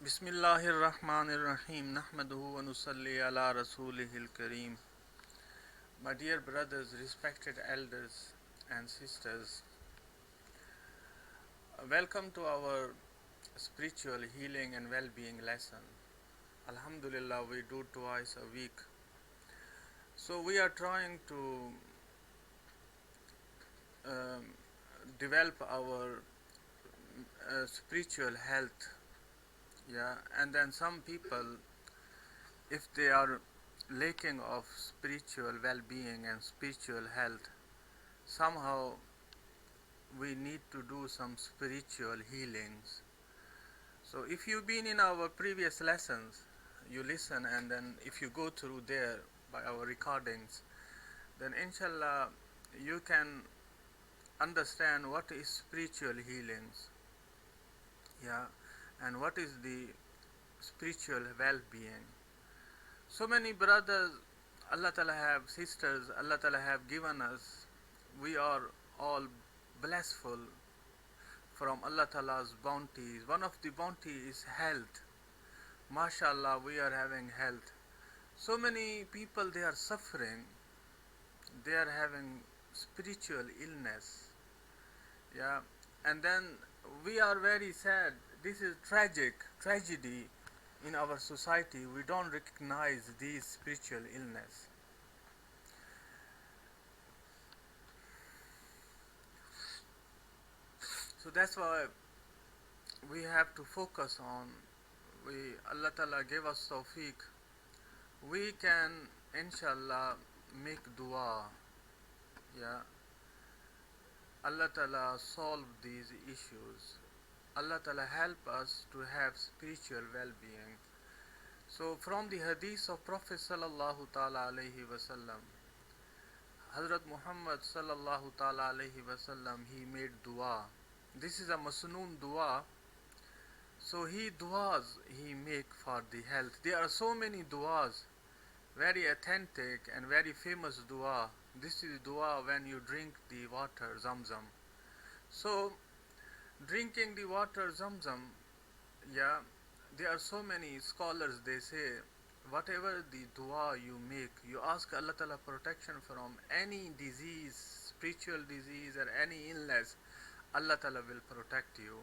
Bismillahirrahmanirrahim. Nahmaduhu wa nusalli ala rasulihil kareem. My dear brothers, respected elders and sisters, welcome to our spiritual healing and well-being lesson. Alhamdulillah, we do twice a week. So we are trying to um, develop our spiritual health. Yeah, and then some people, if they are lacking of spiritual well-being and spiritual health, somehow we need to do some spiritual healings. So if you've been in our previous lessons, you listen, and then if you go through there by our recordings, then inshallah you can understand what is spiritual healings, yeah, and what is the spiritual well-being. So many brothers, Allah Ta'ala have sisters, Allah Ta'ala have given us. We are all blessful from Allah Ta'ala's bounties. One of the bounty is health. MashaAllah, we are having health. So many people, they are suffering. They are having spiritual illness. Yeah, and then we are very sad. This is tragedy in our society. We don't recognize these spiritual illness. So that's why we have to focus on. Allah Ta'ala gave us tawfiq. We can inshallah make dua. Yeah, Allah Ta'ala solve these issues. Allah Ta'ala help us to have spiritual well-being. So from the hadith of Prophet sallallahu ta'ala alayhi wasallam, Hazrat Muhammad sallallahu ta'ala alayhi wasallam, he made dua. This is a masnoon dua. So he make for the health. There are so many duas, very authentic and very famous dua. This is dua when you drink the water Zamzam. So drinking the water Zamzam, yeah, there are so many scholars, they say whatever the dua you make, you ask Allah Ta'ala protection from any disease, spiritual disease or any illness, Allah Ta'ala will protect you.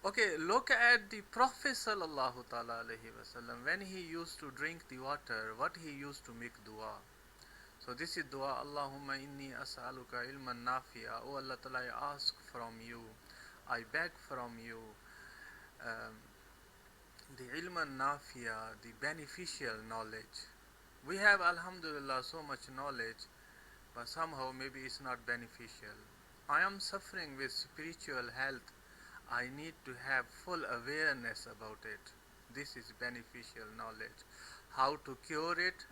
Okay, look at the Prophet sallallahu ta'ala alayhi wasallam. When he used to drink the water, what he used to make dua. So this is dua, Allahumma inni as'aluka ilman nafi'a. Oh Allah Ta'ala, I ask from you, I beg from you um, the ilman nafi'a, the beneficial knowledge. We have alhamdulillah so much knowledge, but somehow maybe it's not beneficial. I am suffering with spiritual health. I need to have full awareness about it. This is beneficial knowledge. How to cure it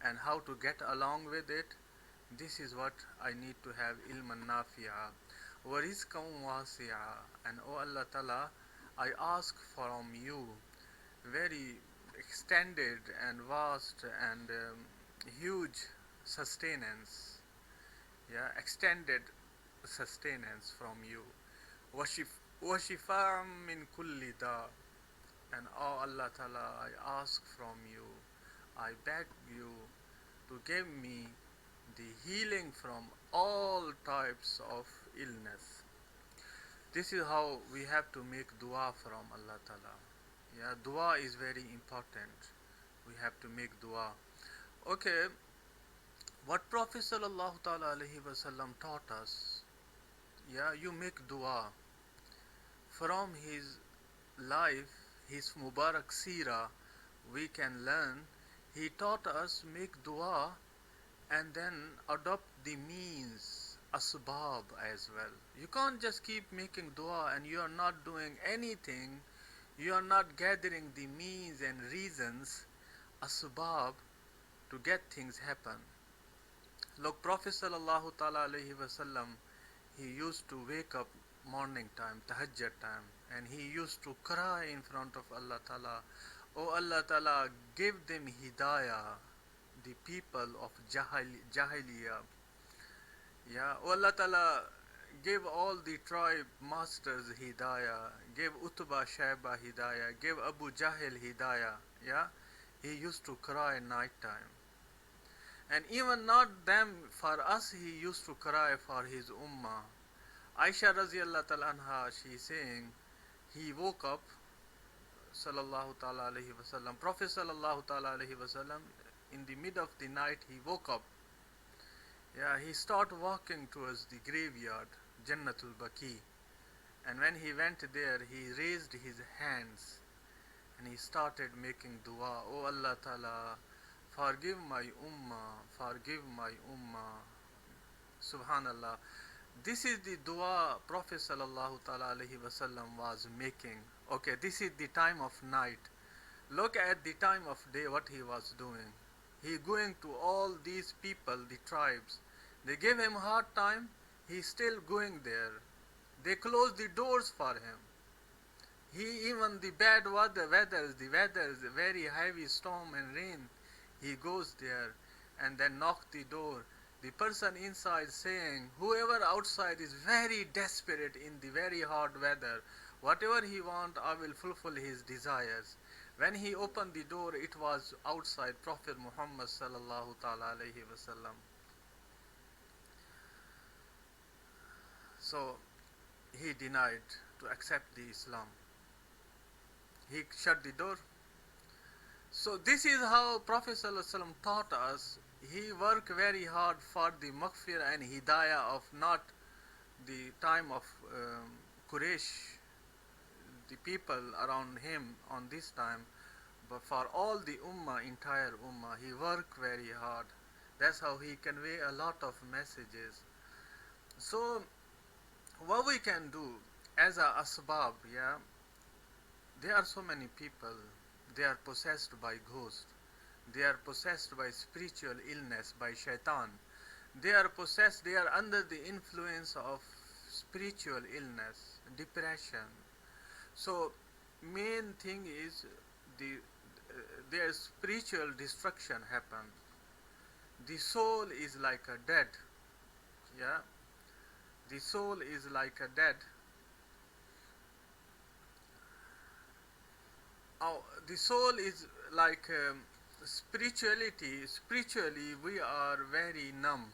and how to get along with it. This is what I need to have ilman nafi'a. Wa rizqan wasi'a. And O Allah Ta'ala, I ask from you very extended and vast and huge sustenance. Yeah, extended sustenance from you. Washifa'am min kulli da. And oh Allah Ta'ala, I ask from you, I beg you to give me the healing from all types of illness. This is how we have to make dua from Allah Ta'ala. Yeah, dua is very important. We have to make dua. Okay, what Prophet sallallahu ta'ala alayhi wasallam taught us, yeah, you make dua. From his life, his Mubarak Sira, we can learn. He taught us make dua and then adopt the means, asbab as well. You can't just keep making dua and you are not doing anything. You are not gathering the means and reasons, asbab, to get things happen. Look, Prophet sallallahu ta'ala alayhi wasallam, he used to wake up morning time, tahajjud time, and he used to cry in front of Allah Ta'ala, Oh Allah Ta'ala, give them hidayah, the people of Jahiliyyah. Yeah, Oh Allah Ta'ala, gave all the tribe masters hidayah, gave Utbah Shaiba hidayah, gave Abu Jahil hidayah. Yeah, he used to cry night time. And even not them, for us he used to cry for his ummah. Aisha Raziallahu ta'ala anha, she saying, he woke up, sallallahu ta'ala alayhi wasallam, Prophet sallallahu ta'ala alayhi wasallam, in the mid of the night he woke up. Yeah, he started walking towards the graveyard, Jannatul Baqi. And when he went there, he raised his hands and he started making dua. Oh Allah Ta'ala, forgive my ummah, forgive my ummah. Subhanallah. This is the dua Prophet sallallahu ta'ala alayhi wasallam was making. Okay, this is the time of night. Look at the time of day what he was doing. He going to all these people, the tribes. They gave him hard time. He's still going there. They closed the doors for him. He even the bad weather, very heavy storm and rain. He goes there and then knock the door. The person inside saying, whoever outside is very desperate in the very hard weather, whatever he want, I will fulfill his desires. When he opened the door, it was outside Prophet Muhammad sallallahu ta'ala alayhi wasallam. So he denied to accept the Islam. He shut the door. So this is how Prophet sallallahu alaihi wasallam taught us. He worked very hard for the maghfirah and hidayah of not the time of Quraysh, the people around him on this time, but for all the ummah, entire ummah, he worked very hard. That's how he convey a lot of messages. So what we can do as a asbab, yeah, there are so many people, they are possessed by ghosts. They are possessed by spiritual illness, by shaitan. They are possessed, they are under the influence of spiritual illness, depression. So main thing is their spiritual destruction happen. The soul is like a dead. Yeah, the soul is like a dead. Oh, the soul is like spiritually we are very numb.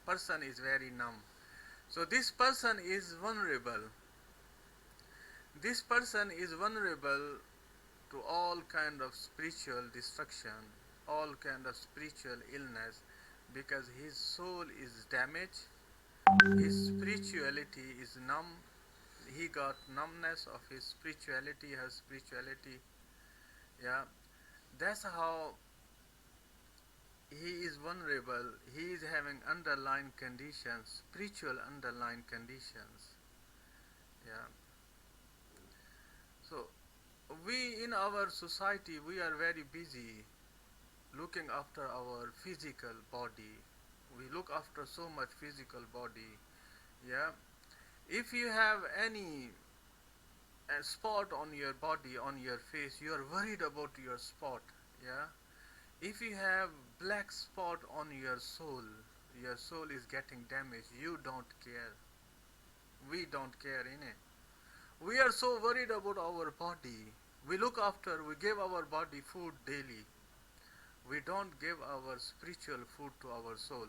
Person is very numb. So this person is vulnerable. This person is vulnerable to all kind of spiritual destruction, all kind of spiritual illness, because his soul is damaged, his spirituality is numb, he got numbness of his spirituality, her spirituality. Yeah, that's how he is vulnerable. He is having underlying conditions, spiritual underlying conditions. Yeah. So we in our society, we are very busy looking after our physical body. We look after so much physical body. Yeah. If you have any spot on your body, on your face, you are worried about your spot. Yeah. If you have black spot on your soul is getting damaged, you don't care. We don't care, innit? We are so worried about our body. We look after, we give our body food daily. We don't give our spiritual food to our soul.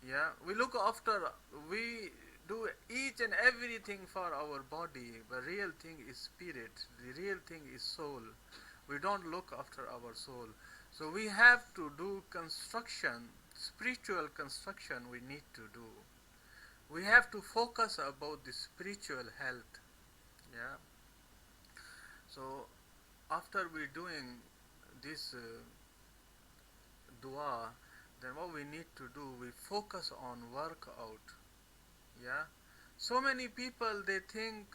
Yeah, we look after, we do each and everything for our body, but real thing is spirit, the real thing is soul. We don't look after our soul. So we have to do construction, spiritual construction we need to do. We have to focus about the spiritual health. Yeah. So after we doing this dua, then what we need to do, we focus on workout. Yeah. So many people, they think,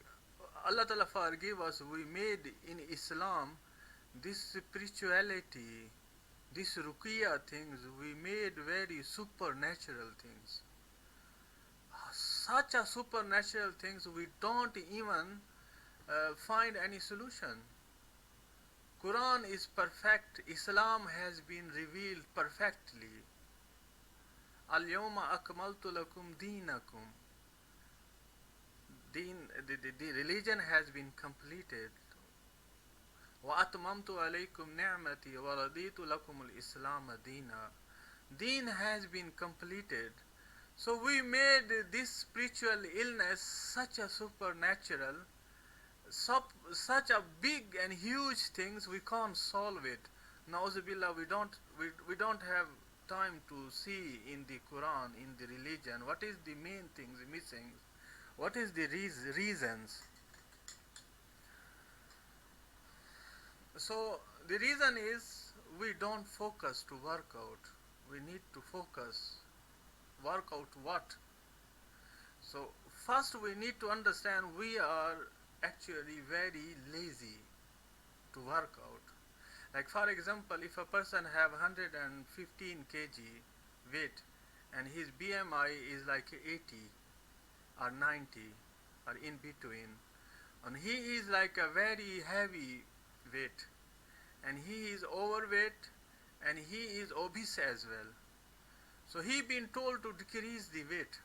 Allah Ta'ala forgive us, we made in Islam this spirituality, this ruqya things, we made very supernatural things. Such a supernatural things, we don't even find any solution. Quran is perfect, Islam has been revealed perfectly. Al-yawma akmaltu lakum deenakum. The religion has been completed. وَأَتْمَمْتُ عَلَيْكُمْ نِعْمَتِي وَرَضِيتُ لَكُمُ الْإِسْلَامَ دِينًا. Deen has been completed. So we made this spiritual illness such a supernatural, such a big and huge things, we can't solve it. Nauzubillah, we don't have time to see in the Quran, in the religion, what is the main things missing, what is the reasons. So the reason is we don't focus to work out. We need to focus. Work out what? So first we need to understand we are actually very lazy to work out. Like for example, if a person have 115 kg weight and his BMI is like 80 or 90 or in between, and he is like a very heavy weight, and he is overweight, and he is obese as well. So he been told to decrease the weight.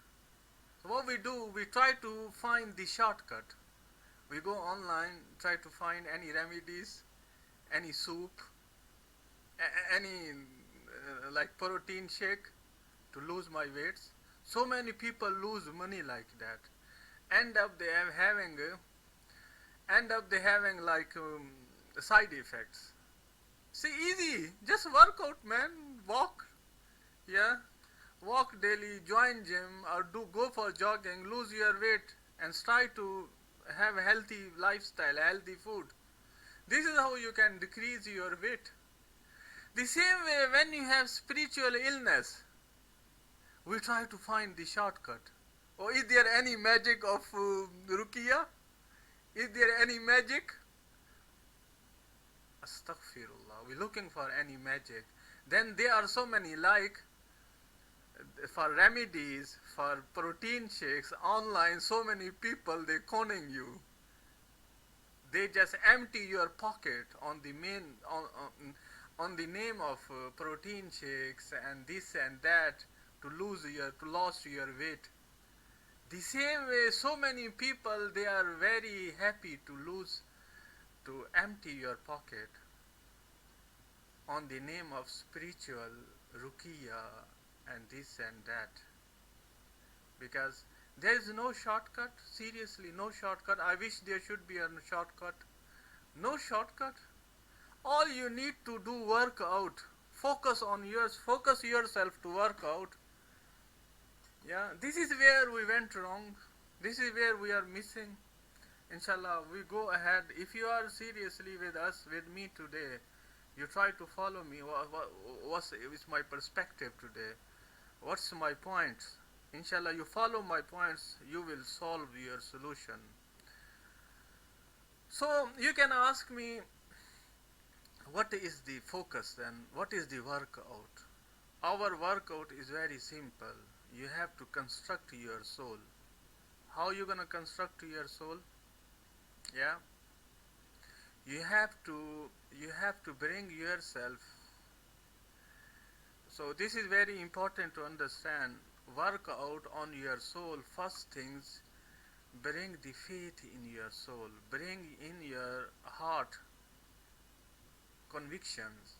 So what we do, we try to find the shortcut. We go online, try to find any remedies, any soup, any like protein shake to lose my weights. So many people lose money like that. End up they having like side effects. See, easy, just work out, man. Walk, yeah, walk daily, join gym, or go for jogging, lose your weight, and try to have a healthy lifestyle, healthy food. This is how you can decrease your weight. The same way, when you have spiritual illness, we try to find the shortcut. Or is there any magic of Ruqya? Is there any magic? Astaghfirullah. We're looking for any magic. Then there are so many, like for remedies, for protein shakes, online, so many people, they conning you. They just empty your pocket on the on the name of protein shakes and this and that to lose your weight. The same way, so many people, they are very happy to empty your pocket on the name of spiritual ruqya and this and that, because there is no shortcut. Seriously, no shortcut. I wish there should be a shortcut. No shortcut. All you need to do, work out. Focus yourself to work out. Yeah, this is where we went wrong. This is where we are missing. Inshallah, we go ahead. If you are seriously with us, with me today, you try to follow me. What's my perspective today? What's my points? Inshallah, you follow my points, you will solve your solution. So you can ask me, what is the focus then? What is the workout? Our workout is very simple. You have to construct your soul. How you gonna construct your soul? Yeah, you have to bring yourself. So this is very important to understand. Work out on your soul. First things, bring the faith in your soul. Bring in your heart convictions,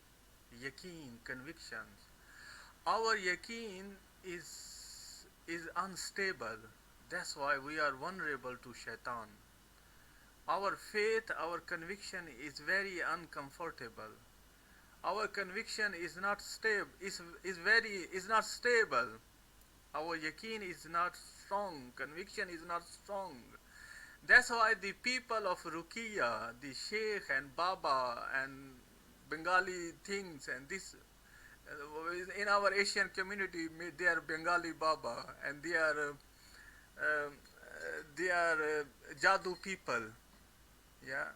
yaqeen, convictions. Our yaqeen is unstable. That's why we are vulnerable to shaitan. Our faith, our conviction is very uncomfortable. Our conviction is not stable. Is not stable. Our yaqeen is not strong. Conviction is not strong. That's why the people of Ruqya, the Sheikh and Baba and Bengali things and this, in our Asian community, they are Bengali Baba and they are Jadoo people. Yeah,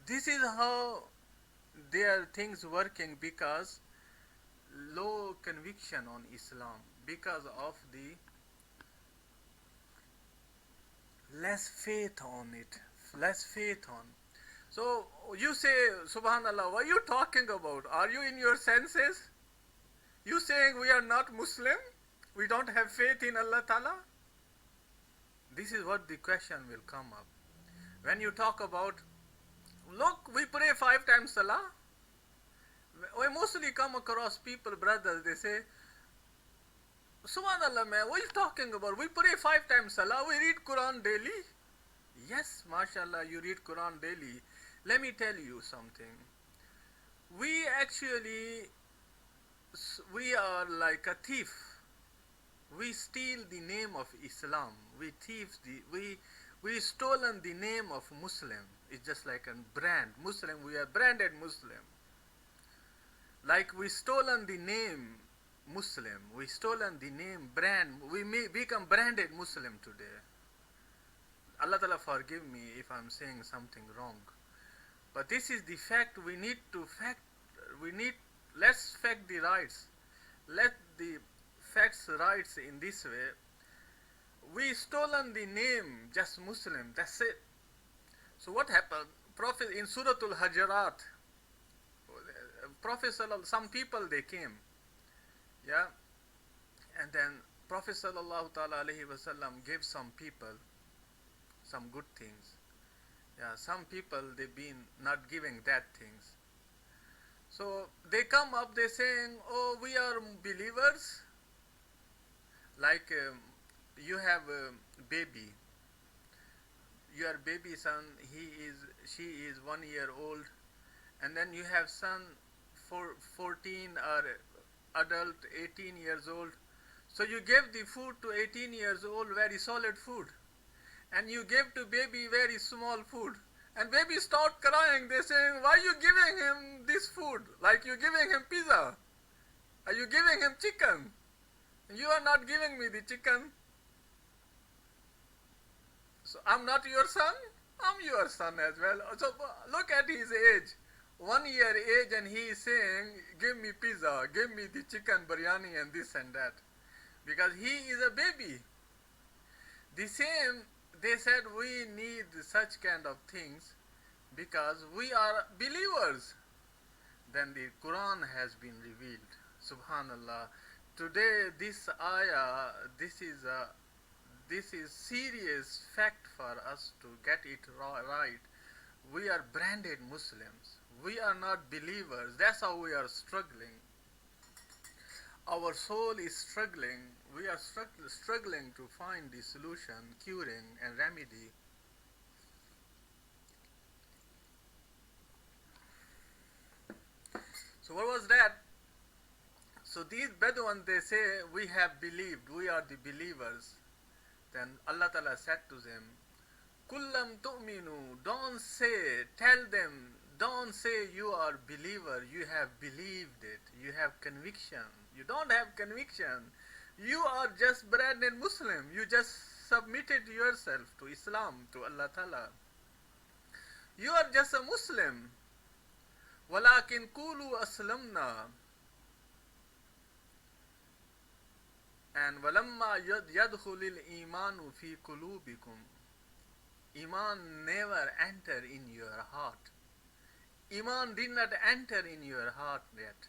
this is how their things working, because low conviction on Islam, because of the less faith on it, less faith on. So you say, Subhanallah, what are you talking about? Are you in your senses? You saying we are not Muslim? We don't have faith in Allah Ta'ala? This is what the question will come up. When you talk about, look, we pray 5 times Salah. We mostly come across people, brothers, they say, Subhanallah, man, what are you talking about? We pray 5 times Salah, we read Quran daily. Yes, mashallah, you read Quran daily. Let me tell you something. We actually, we are like a thief. We steal the name of Islam. We stolen the name of Muslim. It's just like a brand. Muslim, we are branded Muslim. Like we stolen the name Muslim. We stolen the name brand. We may become branded Muslim today. Allah Ta'ala forgive me if I'm saying something wrong. But this is the fact. Let's fact the rights. Let the facts rights in this way. We stolen the name just Muslim. That's it. So what happened? Prophet in Surah Al-Hajarat, Prophet some people they came. Yeah. And then Prophet Sallallahu Ta'ala Alaihi Wasallam gave some people some good things. Yeah, some people they've been not giving that things. So they come up, they saying, oh, we are believers. Like you have a baby. Your baby son, she is 1 year old. And then you have son 14 or adult 18 years old. So you give the food to 18 years old, very solid food. And you give to baby very small food. And baby start crying. They saying, why are you giving him this food? Like you giving him pizza. Are you giving him chicken? You are not giving me the chicken. So I'm not your son? I'm your son as well. So look at his age. 1 year age, and he is saying, give me pizza, give me the chicken biryani and this and that. Because he is a baby. The same, they said we need such kind of things because we are believers. Then the Quran has been revealed. Subhanallah. Today this ayah, this is serious fact for us to get it right. We are branded Muslims. We are not believers. That's how we are struggling. Our soul is struggling. We are struggling to find the solution, curing and remedy. So what was that? So these Bedouin, they say, we have believed, we are the believers. Then Allah Ta'ala said to them, Kullam tu'minu, don't say, tell them, don't say you are believer, you have believed it, you have conviction. You don't have conviction. You are just branded Muslim. You just submitted yourself to Islam, to Allah Ta'ala. You are just a Muslim. Walakin kulu aslamna. And walamma yadkhulil imanu fi qulubikum. Iman never entered in your heart. Iman did not enter in your heart yet.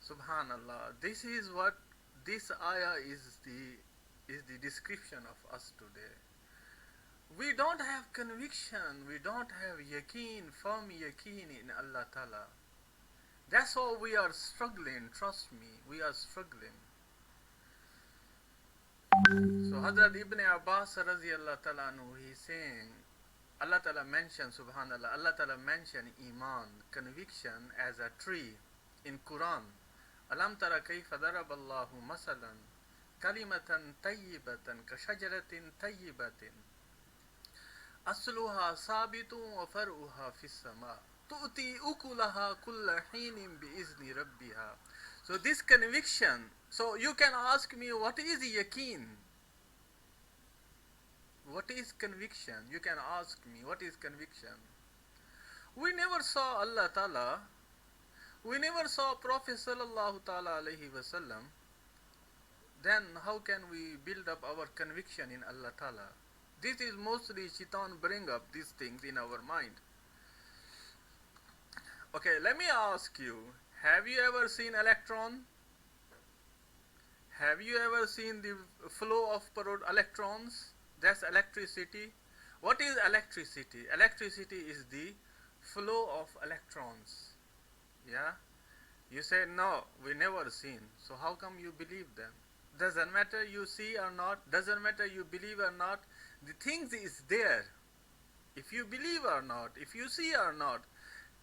Subhanallah. This is what this ayah is the description of us today. We don't have conviction. We don't have yaqeen, firm yaqeen in Allah Ta'ala. That's why we are struggling. Trust me, we are struggling. So Hazrat Ibn Abbas Raziyallahu Ta'ala anhu, he's saying, Allah Ta'ala mentioned, subhanallah, Allah Ta'ala mentioned iman, conviction as a tree in Quran. Alam tara kayfa daraballahu masalan kalimatan tayyibatan ka shajaratin tayyibatin asluha sabitun wa far'uha fis sama tu'ti ukulaha kulla hinin bi izni rabbiha. So this conviction, so you can ask me, what is yaqeen? What is conviction? You can ask me, what is conviction? We never saw Allah Ta'ala. We never saw Prophet Sallallahu Ta'ala Alaihi Wasallam. Then how can we build up our conviction in Allah Ta'ala? This is mostly Shaitan bring up these things in our mind. Okay, let me ask you, have you ever seen electron? Have you ever seen the flow of electrons? That's electricity. What is electricity? Electricity is the flow of electrons. Yeah? You say, no, we never seen. So how come you believe them? Doesn't matter you see or not, doesn't matter you believe or not, the things is there. If you believe or not, if you see or not,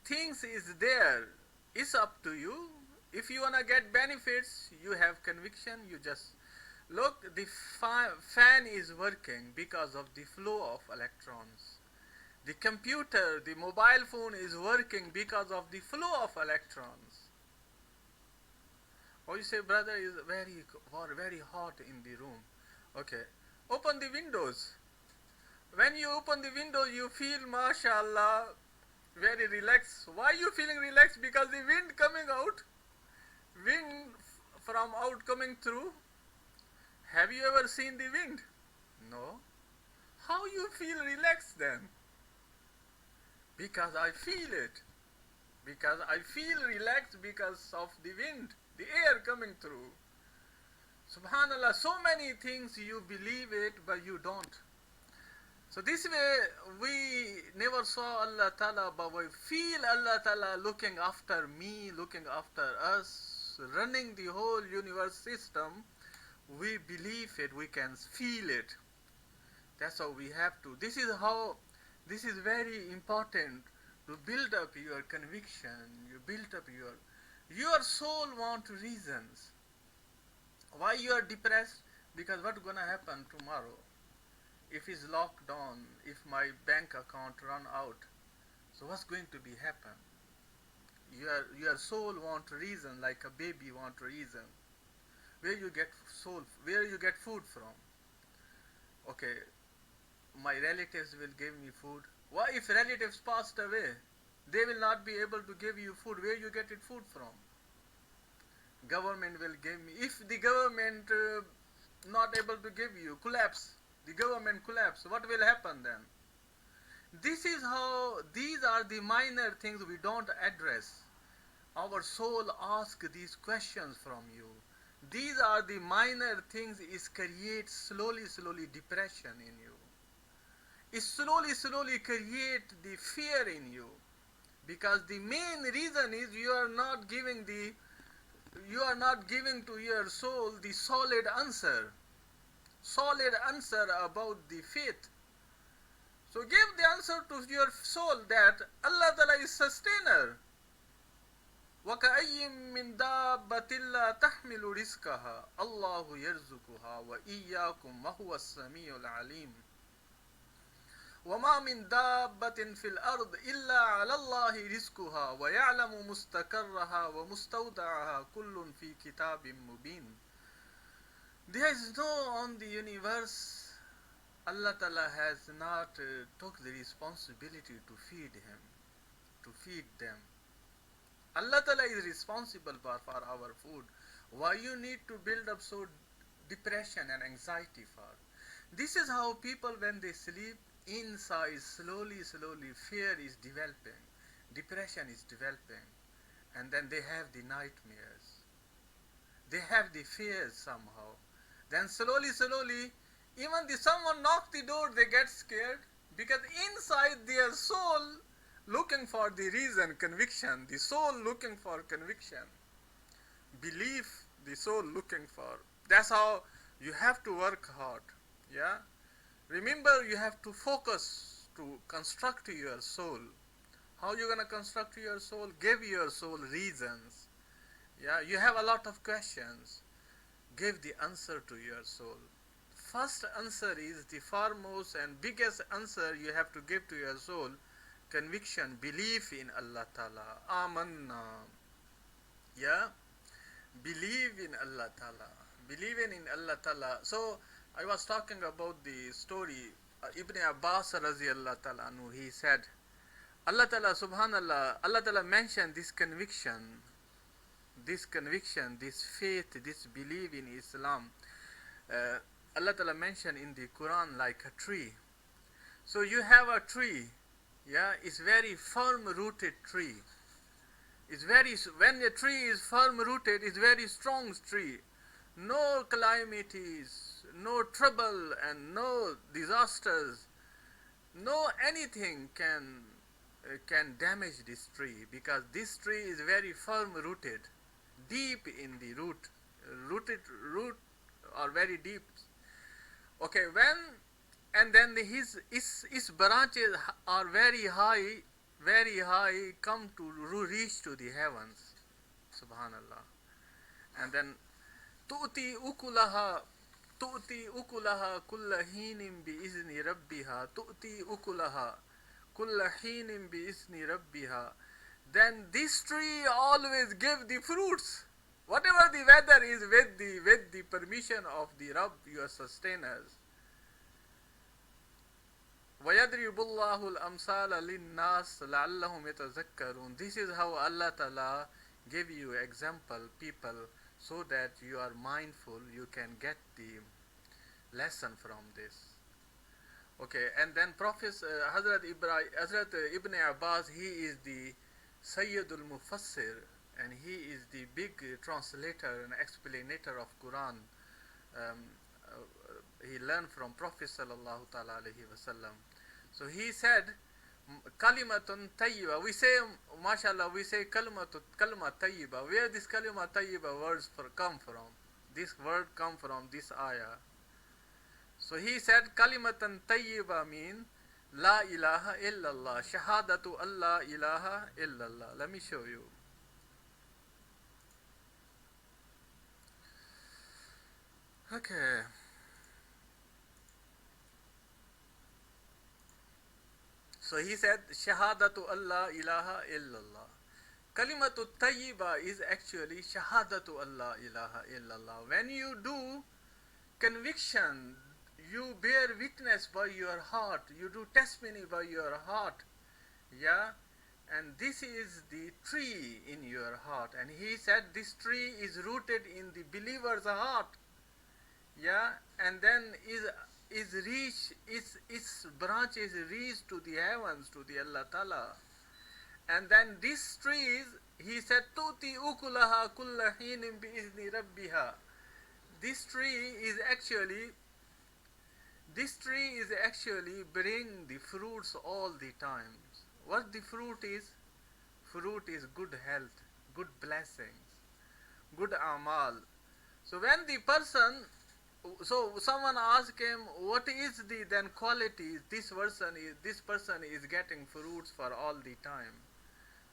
things is there. It's up to you. If you wanna get benefits, you have conviction, you just look, the fan is working because of the flow of electrons. The computer, the mobile phone is working because of the flow of electrons. Or you say, brother, is very hot in the room. Okay, open the windows. When you open the window, you feel, mashallah, very relaxed. Why you feeling relaxed? Because the wind coming out, wind from out coming through. Have you ever seen the wind? No. How you feel relaxed then? Because I feel it. Because I feel relaxed because of the wind, the air coming through. Subhanallah, so many things you believe it, but you don't. So this way, we never saw Allah Ta'ala, but we feel Allah Ta'ala looking after me, looking after us, running the whole universe system. We believe it, we can feel it. That's how we have to. This is very important to build up your conviction, you build up your soul want reasons. Why you are depressed? Because what's gonna happen tomorrow? If it's locked down, if my bank account run out, so what's going to be happen? Your soul want reason, like a baby want reason. Where you get food from? Okay, my relatives will give me food. Why if relatives passed away? They will not be able to give you food. Where you get it food from? Government will give me. If the government not able to give you, collapse, the government collapse, what will happen then? This is how, these are the minor things we don't address. Our soul asks these questions from you. These are the minor things is create slowly depression in you. It slowly create the fear in you. Because the main reason is you are not giving to your soul the solid answer about the faith. So give the answer to your soul that Allah Ta'ala is sustainer. وَكَأَيٍّ مِّن دَابَّةٍ لَا تَحْمِلُ رِزْقَهَا اللَّهُ يَرْزُقُهَا وَإِيَّاكُمْ وَهُوَ السَّمِيعُ الْعَلِيمُ وَمَا مِن دَابَّةٍ فِي الْأَرْضِ إِلَّا عَلَى اللَّهِ رِزْقُهَا وَيَعْلَمُ مُسْتَقَرَّهَا وَمُسْتَوْدَعَهَا كُلٌّ فِي كِتَابٍ مُبِينٍ. There is no on the universe, Allah Ta'ala has not took the responsibility to feed them. Allah Ta'ala is responsible for our food. Why you need to build up so depression and anxiety for? This is how people when they sleep, inside slowly fear is developing, depression is developing, and then they have the nightmares. They have the fears somehow. Then slowly, even someone knock the door, they get scared because inside their soul looking for the reason, conviction, the soul looking for conviction, belief, the soul looking for. That's how you have to work hard. Yeah. Remember, you have to focus to construct your soul. How you gonna construct your soul? Give your soul reasons. Yeah, you have a lot of questions. Give the answer to your soul. First answer is the foremost and biggest answer you have to give to your soul. Conviction, belief in Allah Ta'ala. Amanna. Yeah? Believe in Allah Ta'ala. Believing in Allah Ta'ala. So, I was talking about the story, Ibn Abbas Raziyallahu Ta'ala anhu, he said, Allah Ta'ala, subhanallah, Allah Ta'ala mentioned this conviction, this faith, this belief in Islam. Allah Ta'ala mentioned in the Quran like a tree. So you have a tree, yeah, it's very firm rooted tree. When a tree is firm rooted, it's very strong tree. no calamities, no trouble, and no disasters, no anything can damage this tree, because this tree is very firm rooted, deep in the rooted root are very deep. Okay, when and then his branches are very high, come to reach to the heavens. Subhanallah. And then tu'ti ukulaha tu'ti ukulaha kulla heenim bi izni rabbiha tu'ti ukulaha kulla heenim bi izni rabbiha. Then this tree always give the fruits. Whatever the weather is, with the permission of the Rabb, your sustainers. وَيَضْرِبُ اللَّهُ الْأَمْثَالَ لِلنَّاسِ لَعَلَّهُمْ يَتَذَكَّرُونَ. This is how Allah Ta'ala give you example, people, so that you are mindful, you can get the lesson from this. Okay, and then Prophet Hazrat Ibn Abbas, he is the Sayyidul Mufassir, and he is the big translator and explainer of Quran. He learned from Prophet Sallallahu Ta'ala Alaihi Wasallam. So he said, Kalimatun Tayyiba. We say, mashallah, we say kalma Tayyiba. Where this kalima Tayyiba words come from? This word come from this ayah. So he said, Kalimatan Tayyiba mean La ilaha illallah. Shahadatu Allah ilaha illallah. Let me show you. Okay. So he said, Shahadatu Allah ilaha illallah. Kalimatu Tayyiba is actually Shahadatu Allah ilaha illallah. When you do conviction, you bear witness by your heart, you do testimony by your heart, yeah, and this is the tree in your heart. And he said this tree is rooted in the believer's heart, yeah, and then its branches reach to the heavens, to the Allah Ta'ala. And then this trees, he said, Tuti ukulaha kulla heenim bi izni rabbiha. This tree is actually bring the fruits all the time. What the fruit is? Fruit is good health, good blessings, good amal. So when the person, so someone asked him, what is the then quality this person is getting fruits for all the time?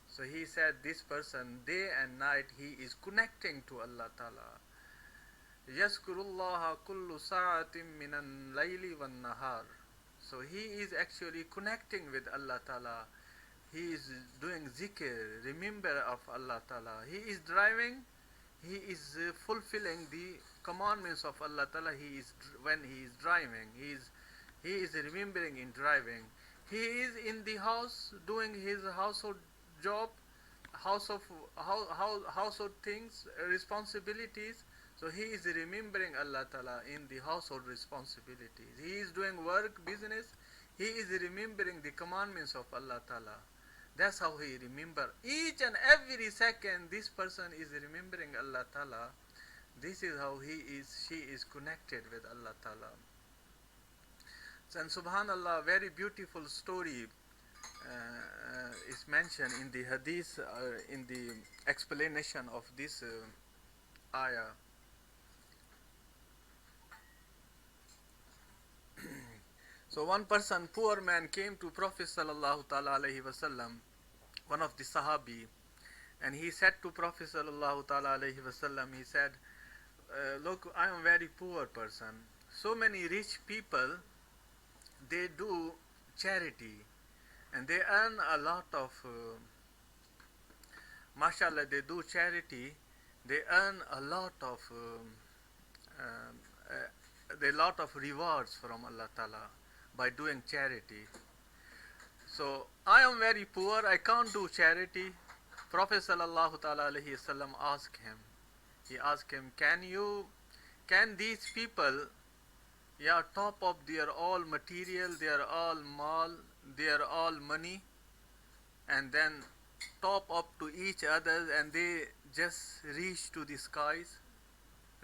So he said, this person day and night he is connecting to Allah Ta'ala. Yazkurullaha kullu sa'atin minan layli wan nahar. So he is actually connecting with Allah Ta'ala. He is doing zikr, remember of Allah Ta'ala. He is driving, he is fulfilling the commandments of Allah Ta'ala. When he is driving, he is remembering in driving. He is in the house doing his household job, household things, responsibilities. So he is remembering Allah Ta'ala in the household responsibilities. He is doing work, business. He is remembering the commandments of Allah Ta'ala. That's how he remember. Each and every second this person is remembering Allah Ta'ala. This is how she is connected with Allah Ta'ala. So, and subhanallah, very beautiful story is mentioned in the hadith, in the explanation of this ayah. So one person, poor man, came to Prophet Sallallahu Ta'ala Alaihi Wasallam, one of the Sahabi, and he said to Prophet Sallallahu Ta'ala Alaihi Wasallam, he said, look, I am a very poor person. So many rich people, they do charity and they earn a lot of, mashallah, they do charity, they earn a lot of rewards from Allah Ta'ala by doing charity. So I am very poor, I can't do charity. Prophet Sallallahu Ta'ala Alaihi Wasallam asked him, can these people, yeah, top up their all material, their all mal, their all money, and then top up to each other and they just reach to the skies?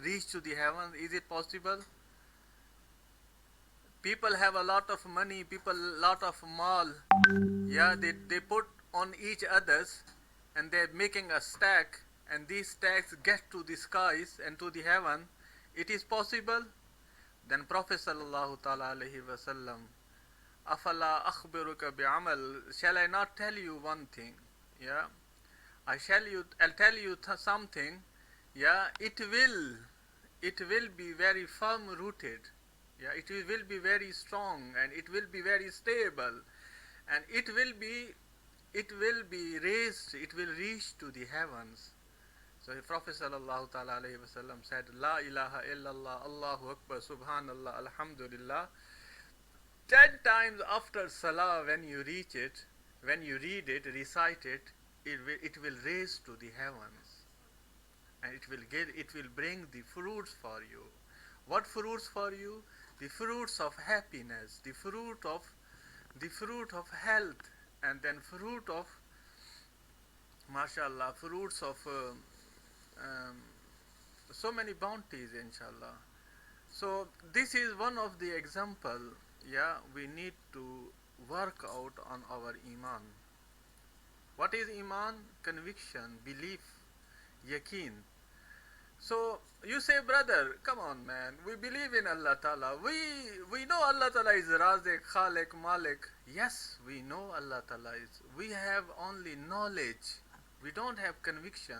reach to the heaven? Is it possible? People have a lot of money, people lot of mall. Yeah, they put on each others and they're making a stack, and these stacks get to the skies and to the heaven. It is possible? Then Prophet sallallahu ta'ala alayhi wasallam, afala akhbiruka bi'amal, shall I not tell you one thing? Yeah, I'll tell you something. Yeah, it will be very firm rooted. Yeah, it will be very strong, and it will be very stable, and it will be raised, it will reach to the heavens. So the Prophet sallallahu ta'ala alayhi wasallam said, La ilaha illallah, Allahu Akbar, Subhanallah, Alhamdulillah. 10 times after Salah, when you reach it, when you read it, recite it, it will raise to the heavens, and it will bring the fruits for you. What fruits for you? The fruits of happiness, the fruit of health, and then fruit of, mashallah, fruits of um, so many bounties, inshallah. So this is one of the example. Yeah, we need to work out on our iman. What is iman? Conviction, belief, yaqeen. So you say, brother, come on, man. We believe in Allah Ta'ala. We know Allah Ta'ala is Razik, Khalik, Malik. Yes, we know Allah Ta'ala is. We have only knowledge. We don't have conviction.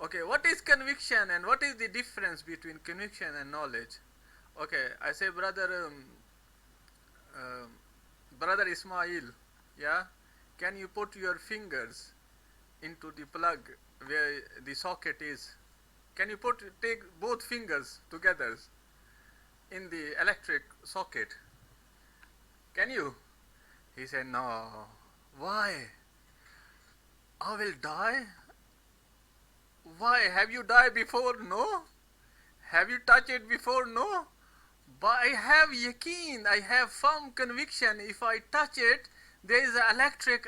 Okay, what is conviction and what is the difference between conviction and knowledge? Okay, I say, um, brother Ismail, yeah, can you put your fingers into the plug where the socket is? Can you take both fingers together in the electric socket? Can you? He said, no. Why? I will die. Why? Have you died before? No. Have you touched it before? No. But I have yaqeen, I have firm conviction. If I touch it, there is an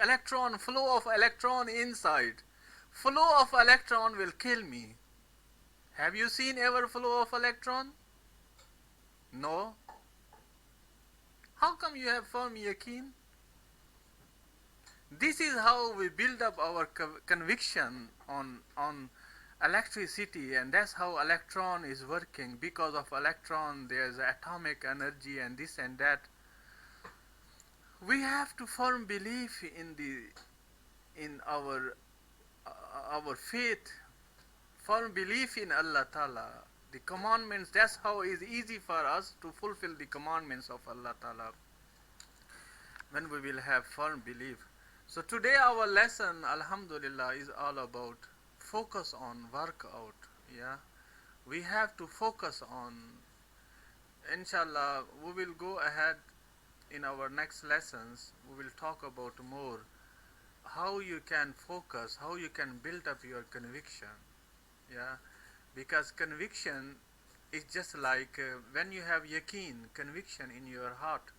electron, flow of electron inside. Flow of electron will kill me. Have you seen ever flow of electron? No. How come you have firm yaqeen? This is how we build up our conviction on electricity, and that's how electron is working. Because of electron, there's atomic energy and this and that. We have to firm belief in our faith, firm belief in Allah Ta'ala. The commandments, that's how it is easy for us to fulfill the commandments of Allah Ta'ala when we will have firm belief. So today our lesson, alhamdulillah, is all about focus on workout. Yeah, we have to focus on, inshallah, we will go ahead in our next lessons. We will talk about more how you can focus, how you can build up your conviction. Yeah, because conviction is just like when you have yaqeen, conviction in your heart.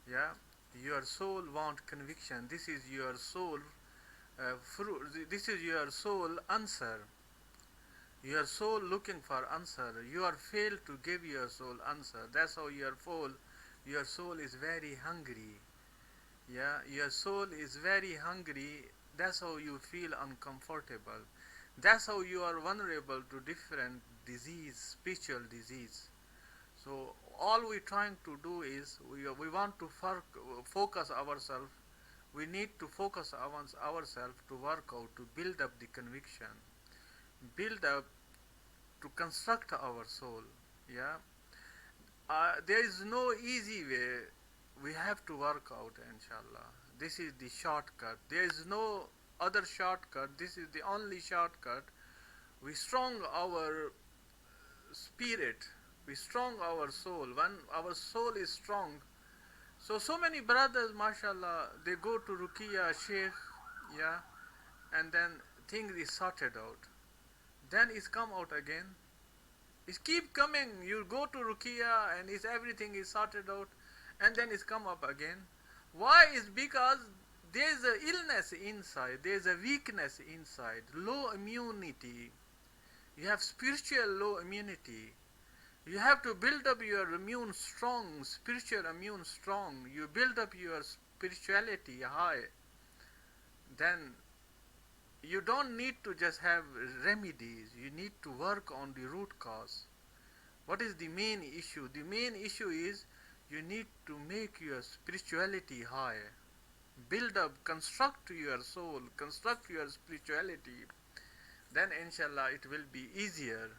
Yeah, your soul want conviction. This is your soul fruit. This is your soul answer. Your soul looking for answer. You are failed to give your soul answer. That's how your soul is very hungry. Yeah, your soul is very hungry. That's how you feel uncomfortable. That's how you are vulnerable to different disease, spiritual disease. So all we're trying to do is we want to focus ourselves. We need to focus ourselves to work out, to build up the conviction, build up, to construct our soul. Yeah, there is no easy way. We have to work out, inshallah. This is the shortcut. There is no other shortcut. This is the only shortcut. We strong our spirit, we strong our soul. When our soul is strong, so many brothers, mashallah, they go to Ruqya, Sheikh, yeah, and then things is sorted out. Then it's come out again. It keep coming. You go to Ruqya and everything is sorted out, and then it's come up again. Why? Is because there is a illness inside, there is a weakness inside, low immunity. You have spiritual low immunity. You have to build up your immune strong, spiritual immune strong. You build up your spirituality high. Then you don't need to just have remedies. You need to work on the root cause. What is the main issue? The main issue is you need to make your spirituality high. Build up, construct your soul, construct your spirituality. Then inshallah it will be easier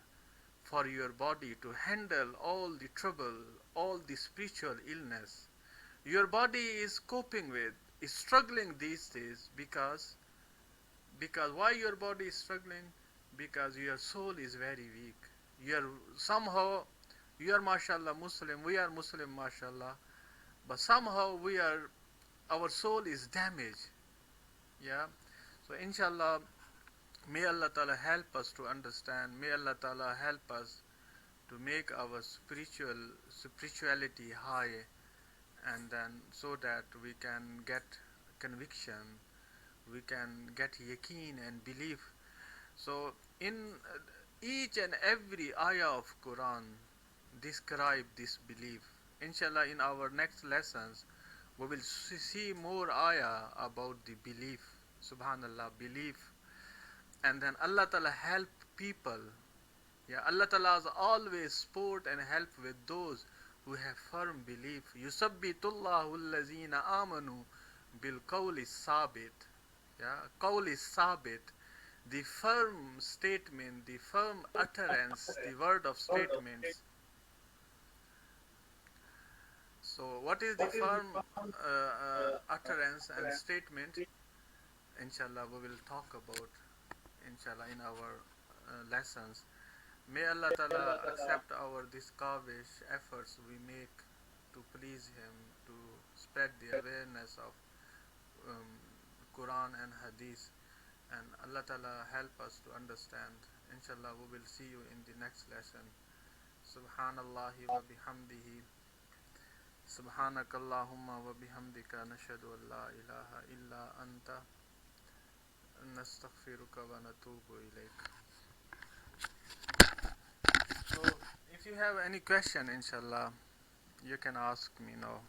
for your body to handle all the trouble, all the spiritual illness. Your body is coping with, is struggling these days because why your body is struggling? Because your soul is very weak. You're somehow you are mashallah Muslim, we are Muslim mashallah, but somehow our soul is damaged. Yeah. So inshallah, may Allah Ta'ala help us to understand, may Allah Ta'ala help us to make our spirituality high, and then so that we can get conviction, we can get yaqeen and belief. So in each and every ayah of Quran describe this belief. Inshallah, in our next lessons we will see more ayah about the belief. Subhanallah, belief. And then Allah Ta'ala help people. Yeah, Allah Ta'ala has always support and help with those who have firm belief. Yusabbitullahu allazina amanu bil qawli sabit. Yeah, qawli sabit. The firm statement, the firm utterance, the word of statements. So what is the firm utterance and statement? Inshallah we will talk about, inshallah, in our lessons. May Allah Ta'ala accept our this kavish efforts we make to please Him, to spread the awareness of um, Quran and Hadith, and Allah Ta'ala help us to understand. Inshallah we will see you in the next lesson. Subhanallahi wa bihamdihi. Subhanakallahumma wa bihamdika nashhadu an la ilaha illa anta nastaghfiruka wa natubu ilayk. So if you have any question, inshallah, you can ask me now.